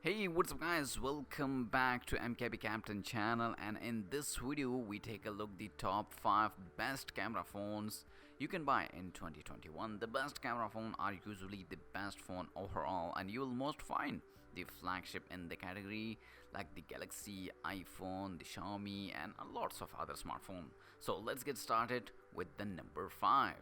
Hey, what's up guys, welcome back to MKB Captain channel, and in this video we take a look the top 5 best camera phones you can buy in 2021. The best camera phone are usually the best phone overall, and you will most find the flagship in the category like the Galaxy, iPhone, the Xiaomi and lots of other smartphones. So let's get started with the number 5.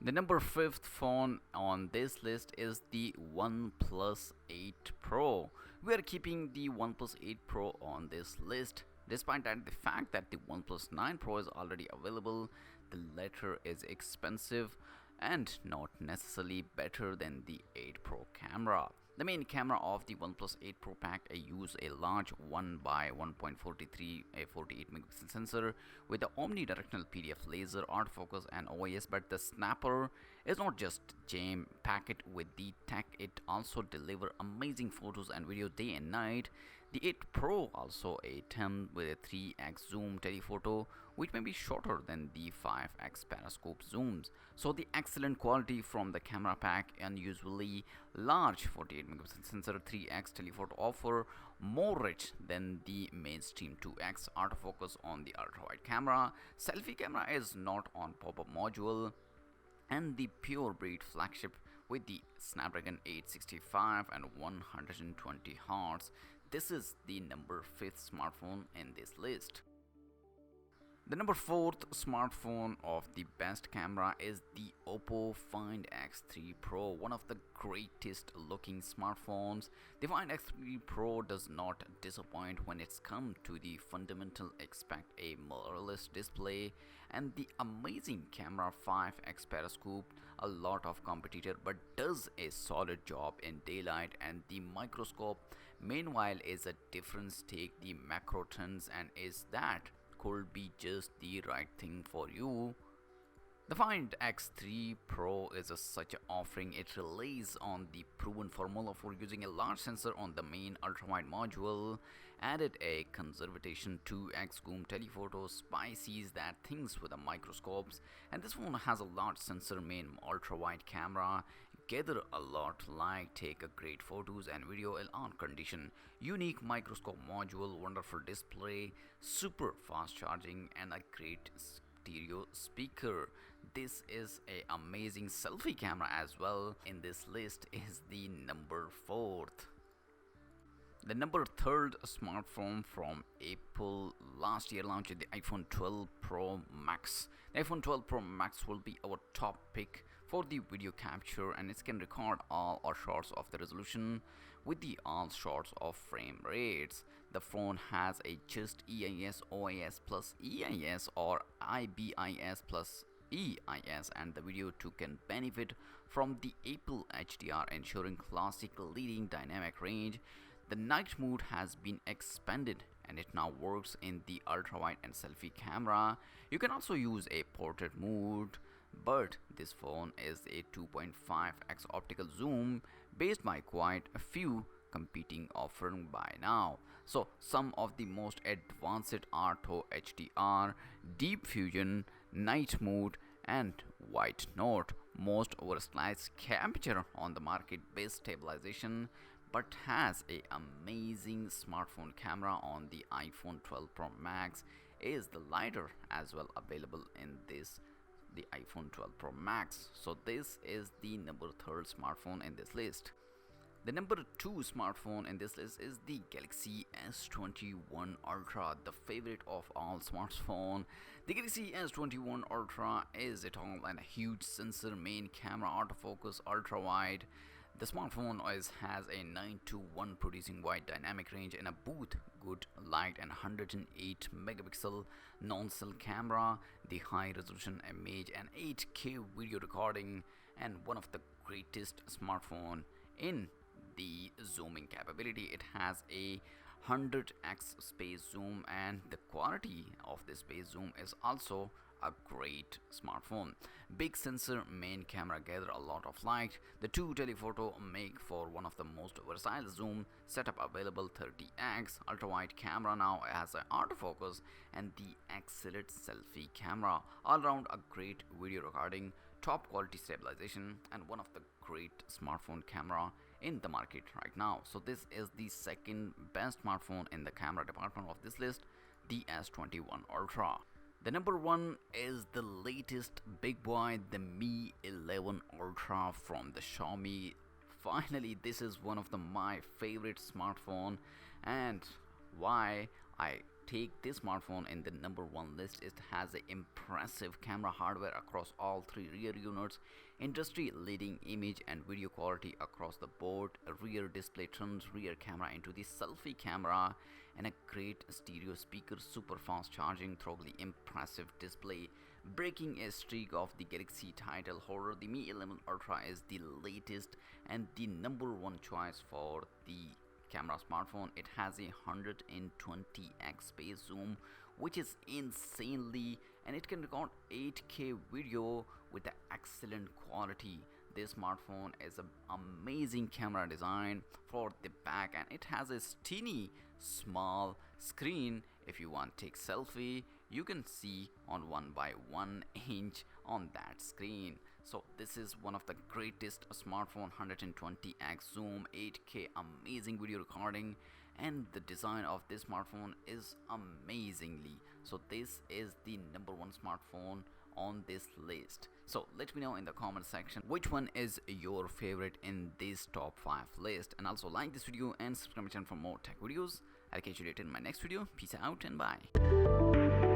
The number 5th phone on this list is the OnePlus 8 Pro. We are keeping the OnePlus 8 Pro on this list. Despite that, the fact that the OnePlus 9 Pro is already available, the latter is expensive and not necessarily better than the 8 Pro camera. The main camera of the OnePlus 8 Pro pack use a large 1 by 1.43 a 48 megapixel sensor with the omnidirectional PDF laser, autofocus and OIS, but the snapper is not just jam packed with the tech, it also deliver amazing photos and video day and night. The 8 Pro also a 10 with a 3x zoom telephoto, which may be shorter than the 5x periscope zooms. So the excellent quality from the camera pack and usually large 48 megapixel sensor 3x telephoto offer more rich than the mainstream 2x autofocus on the ultra wide camera. Selfie camera is not on pop-up module, and the pure breed flagship with the Snapdragon 865 and 120 Hz. This is the number 5th smartphone in this list. The number 4th smartphone of the best camera is the Oppo Find X3 Pro, one of the greatest looking smartphones. The Find X3 Pro does not disappoint when it's come to the fundamental. Expect a mirrorless display and the amazing camera 5x periscope, a lot of competitor but does a solid job in daylight, and the microscope meanwhile is a difference. Take the macro trends and is that could be just the right thing for you. The Find X3 Pro is such an offering. It relies on the proven formula for using a large sensor on the main ultrawide module, added a conservation 2x zoom telephoto, spices that things with the microscopes, and this phone has a large sensor main ultrawide camera, gather a lot light, take a great photos and video in on condition, unique microscope module, wonderful display, super fast charging and a great stereo speaker. This is a amazing selfie camera as well. In this list is the number 4th. The number 3rd smartphone from Apple last year launched the iPhone 12 Pro Max. The iPhone 12 Pro Max will be our top pick for the video capture, and it can record all our shots of the resolution with the all shots of frame rates. The phone has a just EIS, OIS plus EIS or IBIS plus EIS, and the video too can benefit from the Apple HDR, ensuring classic leading dynamic range. The night mode has been expanded and it now works in the ultrawide and selfie camera. You can also use a portrait mode, but this phone is a 2.5x optical zoom based by quite a few competing offering by now. So some of the most advanced Auto HDR, Deep Fusion, Night Mode and White Note, most versatile capture on the market, base stabilization, but has a amazing smartphone camera on the iPhone 12 Pro Max is the lighter as well available in this the iPhone 12 Pro Max. So this is the number 3rd smartphone in this list. The number 2 smartphone in this list is the Galaxy S21 Ultra, the favorite of all smartphones. The Galaxy S21 Ultra is a tall and a huge sensor, main camera, autofocus, ultra wide. The smartphone has a 9:1 producing wide dynamic range and a both good light and 108 megapixel non-cell camera, the high resolution image and 8K video recording, and one of the greatest smartphone in the zooming capability. It has a 100x space zoom, and the quality of this space zoom is also a great smartphone. Big sensor main camera gather a lot of light. The two telephoto make for one of the most versatile zoom setup available. 30x ultra wide camera now has an autofocus and the excellent selfie camera. All around a great video recording, top quality stabilization, and one of the great smartphone camera in the market right now. So this is the second best smartphone in the camera department of this list, the S21 Ultra. The number one is the latest big boy, the Mi 11 Ultra from the Xiaomi. Finally, this is one of my favorite smartphone, and why I take this smartphone in the number one list. It has an impressive camera hardware across all three rear units, industry leading image and video quality across the board. A rear display turns rear camera into the selfie camera, and a great stereo speaker, super fast charging through the impressive display, breaking a streak of the Galaxy title holder. The Mi 11 Ultra is the latest and the number one choice for the camera smartphone. It has a 120x space zoom, which is insanely, and it can record 8K video with the excellent quality. This smartphone is an amazing camera design for the back, and it has a teeny small screen. If you want to take selfie, you can see on 1 by 1 inch on that screen. So this is one of the greatest smartphone, 120x zoom, 8K amazing video recording, and the design of this smartphone is amazingly. So this is the number one smartphone on this list. So let me know in the comment section which one is your favorite in this top 5 list, and also like this video and subscribe to my channel for more tech videos. I'll catch you later in my next video. Peace out and bye.